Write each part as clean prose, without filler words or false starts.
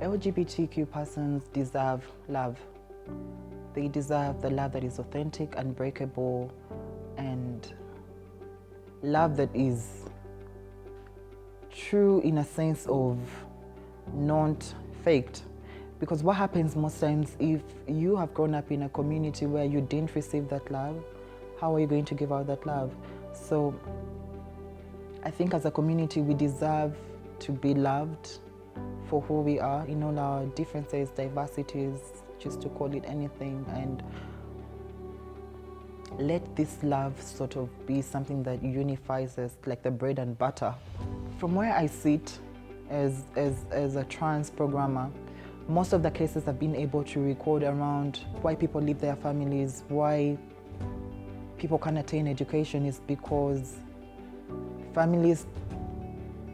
LGBTQ persons deserve love. They deserve the love that is authentic, unbreakable, and love that is true in a sense of not faked. Because what happens most times, if you have grown up in a community where you didn't receive that love, how are you going to give out that love? So I think as a community, we deserve to be loved for who we are, in all our differences, diversities, just to call it anything, and let this love sort of be something that unifies us, like the bread and butter. From where I sit as a trans programmer, most of the cases I've been able to record around why people leave their families, why people can't attain education, is because families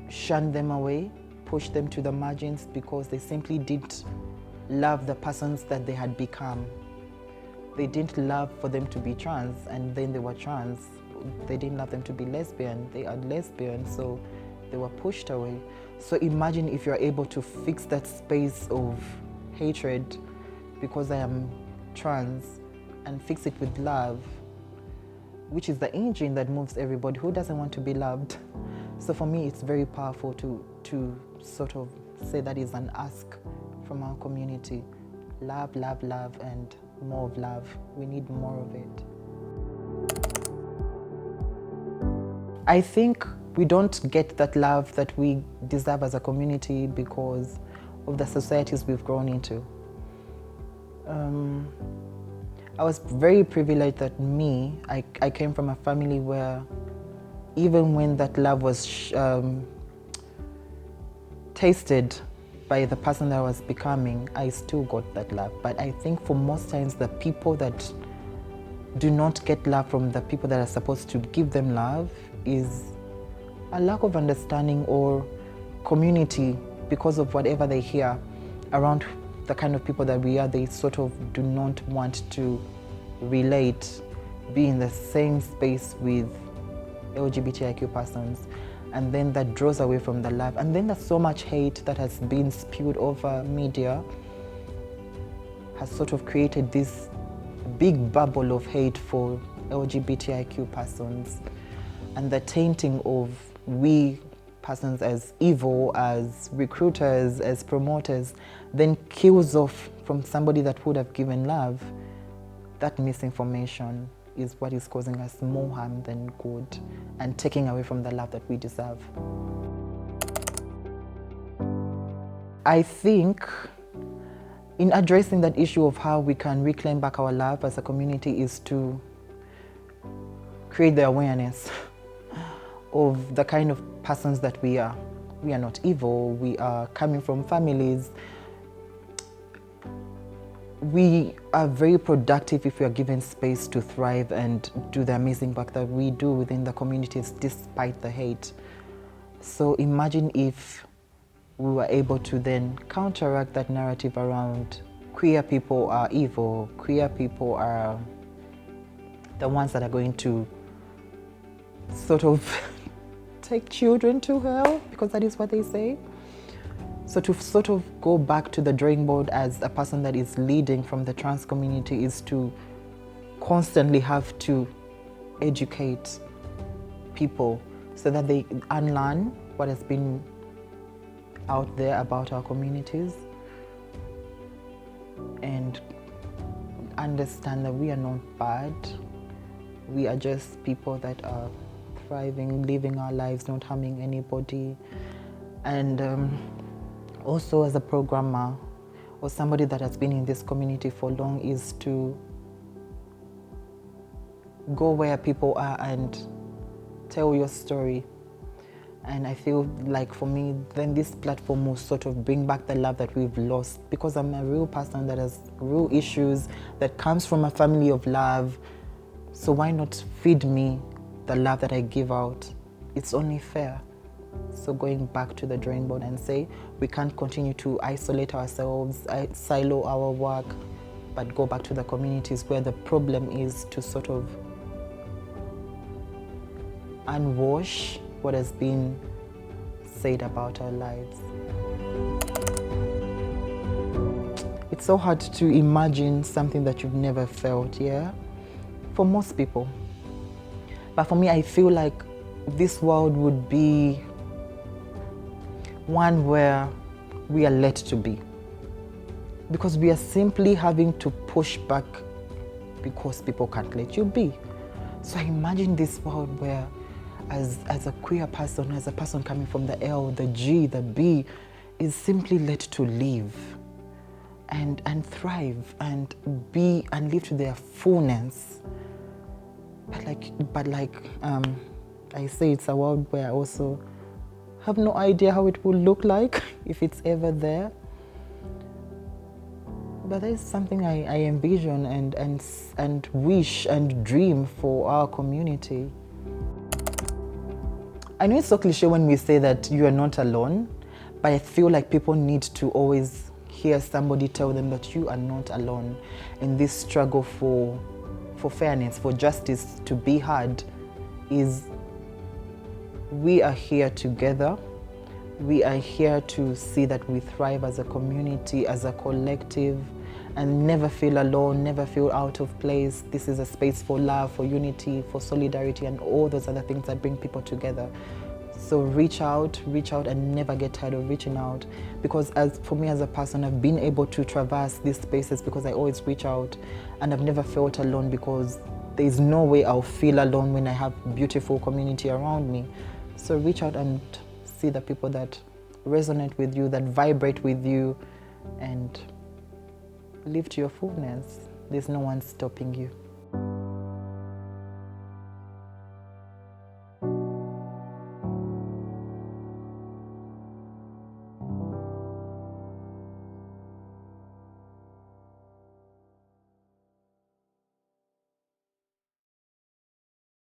shun them away, push them to the margins because they simply didn't love the persons that they had become. They didn't love for them to be trans, and then they were trans. They didn't love them to be lesbian. They are lesbian, so they were pushed away. So imagine if you're able to fix that space of hatred because I am trans, and fix it with love, which is the engine that moves everybody. Who doesn't want to be loved? So for me, it's very powerful to sort of say that is an ask from our community. Love, love, love, and more of love. We need more of it. I think we don't get that love that we deserve as a community because of the societies we've grown into. I was very privileged that I came from a family where even when that love was tasted by the person that I was becoming, I still got that love. But I think for most times, the people that do not get love from the people that are supposed to give them love is a lack of understanding or community because of whatever they hear around the kind of people that we are. They sort of do not want to relate, be in the same space with LGBTIQ persons, and then that draws away from the love. And then there's so much hate that has been spewed over media, has sort of created this big bubble of hate for LGBTIQ persons, and the tainting of we persons as evil, as recruiters, as promoters, then kills off from somebody that would have given love. That misinformation is what is causing us more harm than good and taking away from the love that we deserve. I think in addressing that issue of how we can reclaim back our love as a community is to create the awareness of the kind of persons that we are. We are not evil. We are coming from families. We are very productive if we are given space to thrive and do the amazing work that we do within the communities despite the hate. So imagine if we were able to then counteract that narrative around queer people are evil, queer people are the ones that are going to sort of take children to hell, because that is what they say. So to sort of go back to the drawing board as a person that is leading from the trans community is to constantly have to educate people so that they unlearn what has been out there about our communities and understand that we are not bad. We are just people that are thriving, living our lives, not harming anybody. And also as a programmer or somebody that has been in this community for long is to go where people are and tell your story. And I feel like for me, then this platform will sort of bring back the love that we've lost, because I'm a real person that has real issues, that comes from a family of love. So why not feed me the love that I give out? It's only fair. So going back to the drawing board and say, we can't continue to isolate ourselves, silo our work, but go back to the communities where the problem is, to sort of unwash what has been said about our lives. It's so hard to imagine something that you've never felt, yeah? For most people. But for me, I feel like this world would be one where we are let to be. Because we are simply having to push back because people can't let you be. So I imagine this world where as a queer person, as a person coming from the L, the G, the B, is simply let to live and thrive and be and live to their fullness. But like I say, it's a world where I also have no idea how it will look like, if it's ever there. But there's something I envision and wish and dream for our community. I know it's so cliche when we say that you are not alone, but I feel like people need to always hear somebody tell them that you are not alone in this struggle for fairness, for justice to be heard. We are here together. We are here to see that we thrive as a community, as a collective, and never feel alone, never feel out of place. This is a space for love, for unity, for solidarity, and all those other things that bring people together. So reach out and never get tired of reaching out. Because for me as a person, I've been able to traverse these spaces because I always reach out, and I've never felt alone because there's no way I'll feel alone when I have beautiful community around me. So reach out and see the people that resonate with you, that vibrate with you, and live to your fullness. There's no one stopping you.